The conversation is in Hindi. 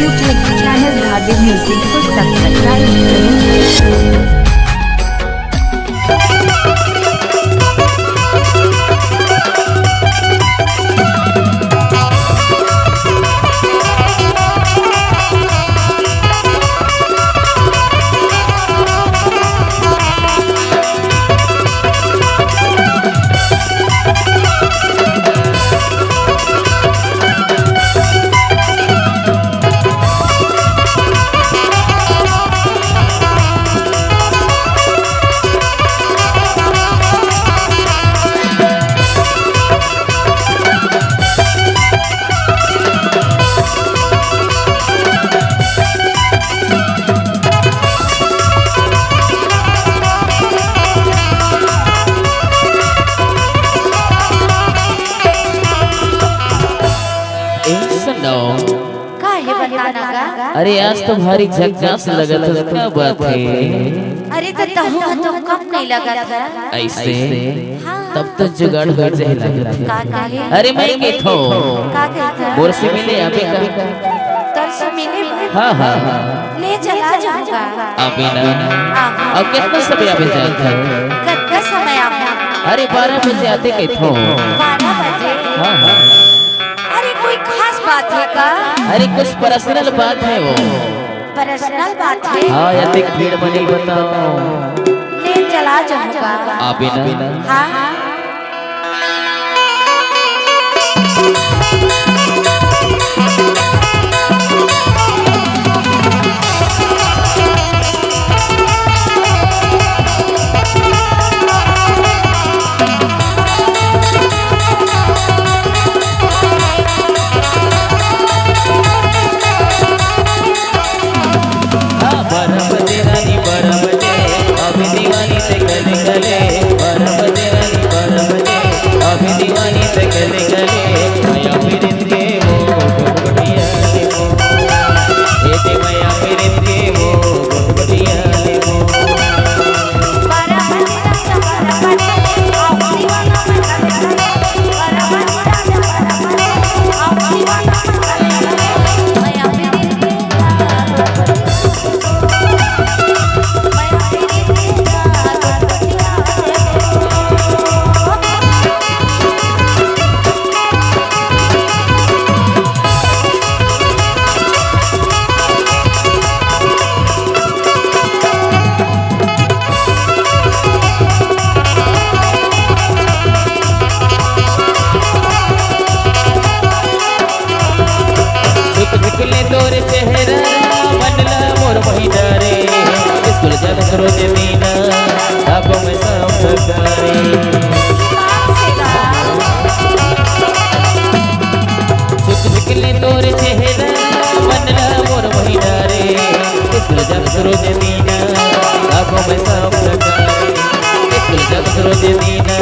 यूट्यूब चैनल धागे म्यूजिक को सब्सक्राइब करें। अरे आज तो भारी झकास लगा था, क्या बात है? अरे तो कम नहीं लगा था ऐसे हाँ। तब तो जुगाड़ हो जाए लगा था। अरे मैं के थो बोर से मिले अभी का तरस मिले हाँ हाँ ले चला जाऊंगा अभी ना अब कितना समय अभी जाता है? कितना समय आपका? अरे 12 बजे आते के थो 12 बजे हाँ हाँ। अरे कोई खास बात है का? अरे कुछ पर्सनल बात है वो। पर्सनल बात है हाँ यार एक भीड़ बनी बताओ ले चला जाऊंगा अभी ना हाँ तोर चेहरा बनला मोर महीना रे स्कूल जात रोज मीना आगो में शाम सकारे सुख निकले तोर चेहरा बनला मोर महीना रे स्कूल जात रोज मीना आगो में शाम सकारे स्कूल जात रोज मीना